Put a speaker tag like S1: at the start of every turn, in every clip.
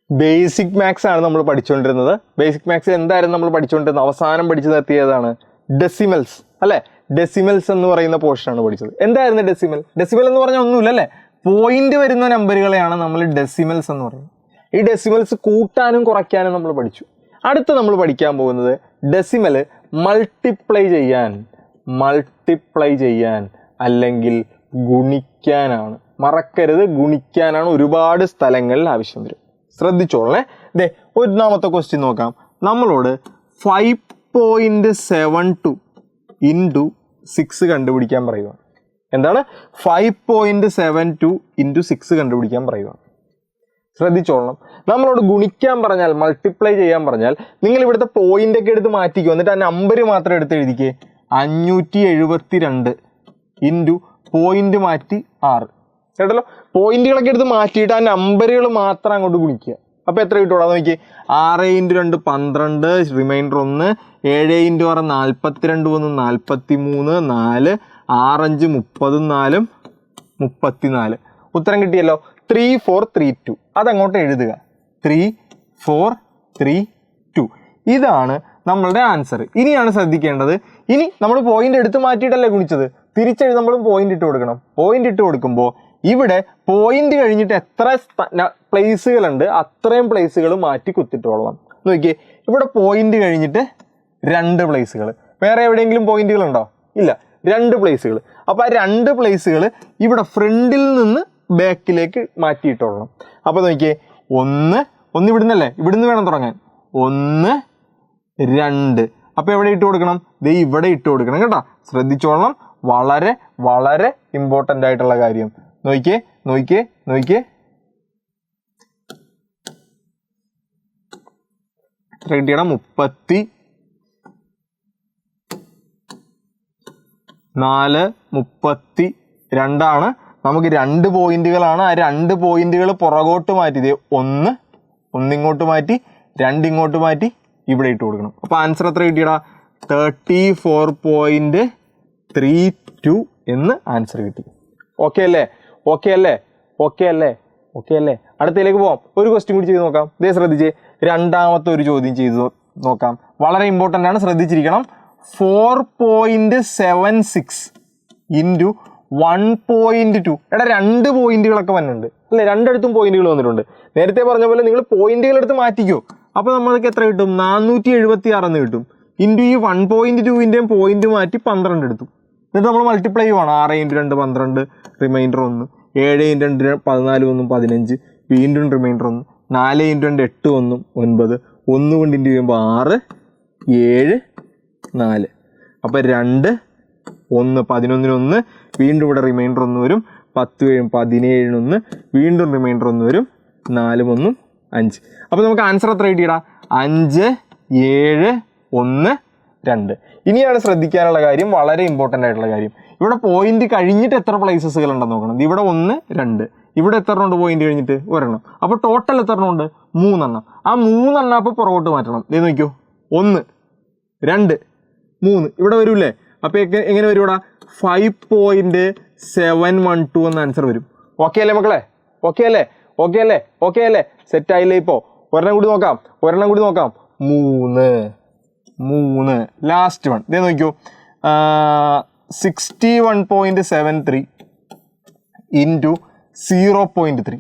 S1: Basic maths ആണ് നമ്മൾ പഠിച്ചുകൊണ്ടിരുന്നത്. Basic maths എന്തായിരുന്നു നമ്മൾ പഠിച്ചുകൊണ്ടിരുന്നത്? അവസാനം പഠിച്ചു നിർത്തിയതാണ് ഡെസിമൽസ് അല്ലേ? ഡെസിമൽസ് എന്ന് പറയുന്ന പോർഷനാണ് പഠിച്ചത്. എന്തായിരുന്നു ഡെസിമൽ? ഡെസിമൽ എന്ന് പറഞ്ഞാൽ ഒന്നുമില്ല അല്ലേ, പോയിന്റ് വരുന്ന നമ്പറുകളെയാണ് നമ്മൾ ഡെസിമൽസ് എന്ന് പറയുന്നത്. ഈ ഡെസിമൽസ് കൂട്ടാനും കുറയ്ക്കാനും നമ്മൾ പഠിച്ചു. അടുത്ത് നമ്മൾ പഠിക്കാൻ പോകുന്നത് ഡെസിമൽ മൾട്ടിപ്ലൈ ചെയ്യാൻ അല്ലെങ്കിൽ ഗുണിക്കാനാണ്. മറക്കരുത്, ഗുണിക്കാനാണ്. ഒരുപാട് സ്ഥലങ്ങളിൽ ആവശ്യം വരും, ശ്രദ്ധിച്ചോളേ. ഒന്നാമത്തെ ക്വസ്റ്റ്യൻ നോക്കാം. നമ്മളോട് 5.72 ഇൻറ്റു 6 കണ്ടുപിടിക്കാൻ പറയുക. എന്താണ്? 5.72 ഇൻറ്റു 6 കണ്ടുപിടിക്കാൻ പറയുക. ശ്രദ്ധിച്ചോളണം. നമ്മളോട് ഗുണിക്കാൻ പറഞ്ഞാൽ, മൾട്ടിപ്ലൈ ചെയ്യാൻ പറഞ്ഞാൽ, നിങ്ങൾ ഇവിടുത്തെ പോയിന്റ് ഒക്കെ എടുത്ത് മാറ്റിക്കോ. എന്നിട്ട് ആ നമ്പർ മാത്രം എടുത്ത് എഴുതിക്കേ. 572 ഇൻറ്റു പോയിന്റ് മാറ്റി 6. കേട്ടല്ലോ? പോയിന്റുകളൊക്കെ എടുത്ത് മാറ്റിയിട്ട് ആ നമ്പറുകൾ മാത്രം അങ്ങോട്ട് ഗുണിക്കുക. അപ്പോൾ എത്ര കിട്ടും? നോക്കി, 6 × 2 12, റിമൈൻഡർ 1, 7 × 6 42, 1 43, 4 6 5 30, 4 34. ഉത്തരം കിട്ടിയല്ലോ. 3432. അതങ്ങോട്ട് എഴുതുക. 3432. ഇതാണ് നമ്മളുടെ ആൻസർ. ഇനിയാണ് ശ്രദ്ധിക്കേണ്ടത്. ഇനി നമ്മൾ പോയിന്റ് എടുത്ത് മാറ്റിയിട്ടല്ലേ ഗുണിച്ചത്, തിരിച്ചെഴുതുമ്പോഴും പോയിന്റ് ഇട്ട് കൊടുക്കണം. പോയിന്റ് ഇട്ട് കൊടുക്കുമ്പോൾ ഇവിടെ പോയിന്റ് കഴിഞ്ഞിട്ട് എത്ര പ്ലേസുകളുണ്ട് അത്രയും പ്ലേസുകൾ മാറ്റി കുത്തിട്ടോളാം. നോക്കിയേ, ഇവിടെ പോയിന്റ് കഴിഞ്ഞിട്ട് 2 പ്ലേസുകൾ. വേറെ എവിടെയെങ്കിലും പോയിന്റുകൾ ഉണ്ടോ? ഇല്ല, 2 പ്ലേസുകൾ. അപ്പോൾ ആ 2 പ്ലേസുകൾ ഇവിടെ ഫ്രണ്ടിൽ നിന്ന് ബാക്കിലേക്ക് മാറ്റിയിട്ടോളണം. അപ്പോൾ നോക്കിയേ, 1 ഇവിടുന്നല്ലേ, ഇവിടുന്ന് വേണം തുടങ്ങാൻ. 1 2. അപ്പോൾ എവിടെ ഇട്ട് കൊടുക്കണം? ഇവിടെ ഇട്ട് കൊടുക്കണം കേട്ടോ. ശ്രദ്ധിച്ചോളണം. വളരെ വളരെ ഇമ്പോർട്ടൻ്റ് ആയിട്ടുള്ള കാര്യം. നോക്കിയേ 34 32. നമുക്ക് 2 പോയിന്റുകളാണ്. ആ 2 പോയിന്റുകൾ പുറകോട്ട് മാറ്റി, 1 ഇങ്ങോട്ട് മാറ്റി, 2 ഇങ്ങോട്ട് മാറ്റി, ഇവിടെ ഇട്ട് കൊടുക്കണം. അപ്പോൾ ആൻസർ എത്ര കിട്ടിയടാ? 34.32 എന്ന് ആൻസർ കിട്ടി. ഓക്കെ അല്ലേ? അടുത്തതിലേക്ക് പോവാം. ഒരു ക്വസ്റ്റ്യൻ കൂടി ചെയ്ത് നോക്കാം. ശ്രദ്ധിച്ചേ, രണ്ടാമത്തെ ഒരു ചോദ്യം ചെയ്ത് നോക്കാം. വളരെ ഇമ്പോർട്ടൻ്റ് ആണ്, ശ്രദ്ധിച്ചിരിക്കണം. 4.76 ഇൻറ്റു 1.2. 2 പോയിന്റുകളൊക്കെ വന്നിട്ടുണ്ട് അല്ലേ? രണ്ടിടത്തും പോയിന്റുകൾ വന്നിട്ടുണ്ട്. നേരത്തെ പറഞ്ഞ പോലെ നിങ്ങൾ പോയിന്റുകൾ എടുത്ത് മാറ്റിക്കോ. അപ്പോൾ നമ്മൾക്ക് എത്ര കിട്ടും? 476 കിട്ടും. ഇൻറ്റു ഈ 1.2ൻ്റെയും പോയിന്റ് മാറ്റി 12 എടുത്തു. എന്നിട്ട് നമ്മൾ മൾട്ടിപ്ലൈ ചെയ്യുവാണ്. 6 × 2 12, റിമൈൻഡർ 1, 7 × 2 14, 1 15, വീണ്ടും റിമൈൻഡർ 1, 4 × 2 8 1 9, 1 കൊണ്ട് ഇൻറ്റു ചെയ്യുമ്പോൾ 6 7 4. അപ്പോൾ 2 1 11 1, വീണ്ടും ഇവിടെ റിമൈൻഡർ 1 വരും. 10 17 1, വീണ്ടും റിമൈൻഡർ 1 വരും. 4 1 5. അപ്പോൾ നമുക്ക് ആൻസർ എത്ര കിട്ടിയടാ? 5 7 1 2. ഇനിയാണ് ശ്രദ്ധിക്കാനുള്ള കാര്യം, വളരെ ഇമ്പോർട്ടൻ്റ് ആയിട്ടുള്ള കാര്യം. ഇവിടെ പോയിന്റ് കഴിഞ്ഞിട്ട് എത്ര പ്ലേസസുകൾ ഉണ്ടെന്ന് നോക്കണം. ഇവിടെ 1 2, ഇവിടെ എത്ര എണ്ണം ഉണ്ട്? പോയിന്റ് കഴിഞ്ഞിട്ട് 1 എണ്ണം. അപ്പോൾ ടോട്ടൽ എത്ര എണ്ണം ഉണ്ട്? 3 എണ്ണം. ആ 3 എണ്ണം അപ്പോൾ പുറകോട്ട് മാറ്റണം. നോക്കിയോ, 1 2 3 ഇവിടെ വരൂല്ലേ? അപ്പോൾ എങ്ങനെ വരൂടാ? 5.712 എന്ന ആൻസർ വരും. ഓക്കെ അല്ലേ മക്കളെ? ഓക്കെ അല്ലേ? സെറ്റ് ആയില്ലേ? ഇപ്പോൾ ഒരെണ്ണം കൂടി നോക്കാം. 3. Last one. നോക്കിയോ, 61.73 ഇൻറ്റു 0.3.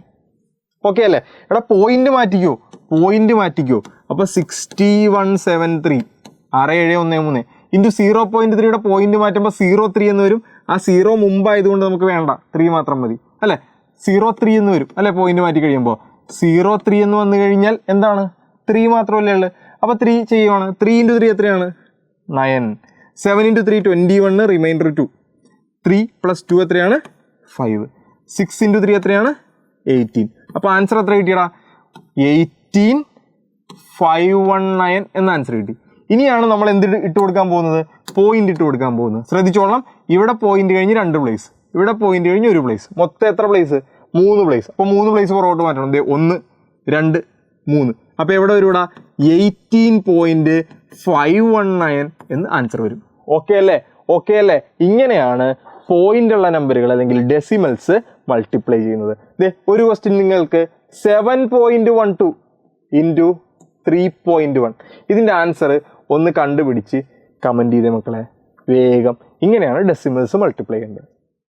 S1: ഓക്കെ അല്ലേ? എടാ പോയിന്റ് മാറ്റിക്കോ. അപ്പോൾ 6173 6713 ഇൻറ്റു 0.3യുടെ പോയിന്റ് മാറ്റുമ്പോൾ 03 എന്ന് വരും. ആ 0 മുമ്പായതുകൊണ്ട് നമുക്ക് വേണ്ട, 3 മാത്രം മതി അല്ലേ? 03 എന്ന് വരും അല്ലേ? പോയിന്റ് മാറ്റി കഴിയുമ്പോൾ 03 എന്ന് വന്നു കഴിഞ്ഞാൽ എന്താണ്? 3 മാത്രമല്ലേ ഉള്ളു. അപ്പോൾ 3 ചെയ്യുവാണ്. 3 × 3 എത്രയാണ്? 9. 7 × 3 21, റിമൈൻഡർ 2. 3 + 2 എത്രയാണ്? 5. 6 × 3 എത്രയാണ്? 18. അപ്പോൾ ആൻസർ എത്ര കിട്ടിയടാ? 18519 എന്ന ആൻസർ കിട്ടി. ഇനിയാണ് നമ്മൾ എന്ത് ഇട്ട് കൊടുക്കാൻ പോകുന്നത്? പോയിന്റ് ഇട്ട് കൊടുക്കാൻ പോകുന്നത്. ശ്രദ്ധിച്ചോളണം. ഇവിടെ പോയിന്റ് കഴിഞ്ഞ് 2 പ്ലേസ്, ഇവിടെ പോയിന്റ് കഴിഞ്ഞ് 1 പ്ലേസ്, മൊത്തം എത്ര പ്ലേസ്? 3 പ്ലേസ്. അപ്പോൾ 3 പ്ലേസ് പുറകോട്ട് മാറ്റണം. 1 2 3. അപ്പോൾ എവിടെ വരും? ഇവിടെ 18.519 എന്ന് ആൻസർ വരും. ഓക്കെ അല്ലേ? ഇങ്ങനെയാണ് പോയിന്റ് ഉള്ള നമ്പറുകൾ അല്ലെങ്കിൽ ഡെസിമൽസ് മൾട്ടിപ്ലൈ ചെയ്യുന്നത്. ഒരു ക്വസ്റ്റ്യൻ നിങ്ങൾക്ക് 7.12 ഇൻറ്റു 3.1. ഇതിൻ്റെ ആൻസർ ഒന്ന് കണ്ടുപിടിച്ച് കമൻറ്റ് ചെയ്തേ മക്കളെ വേഗം. ഇങ്ങനെയാണ് ഡെസിമൽസ് മൾട്ടിപ്ലൈ ചെയ്യേണ്ടത്.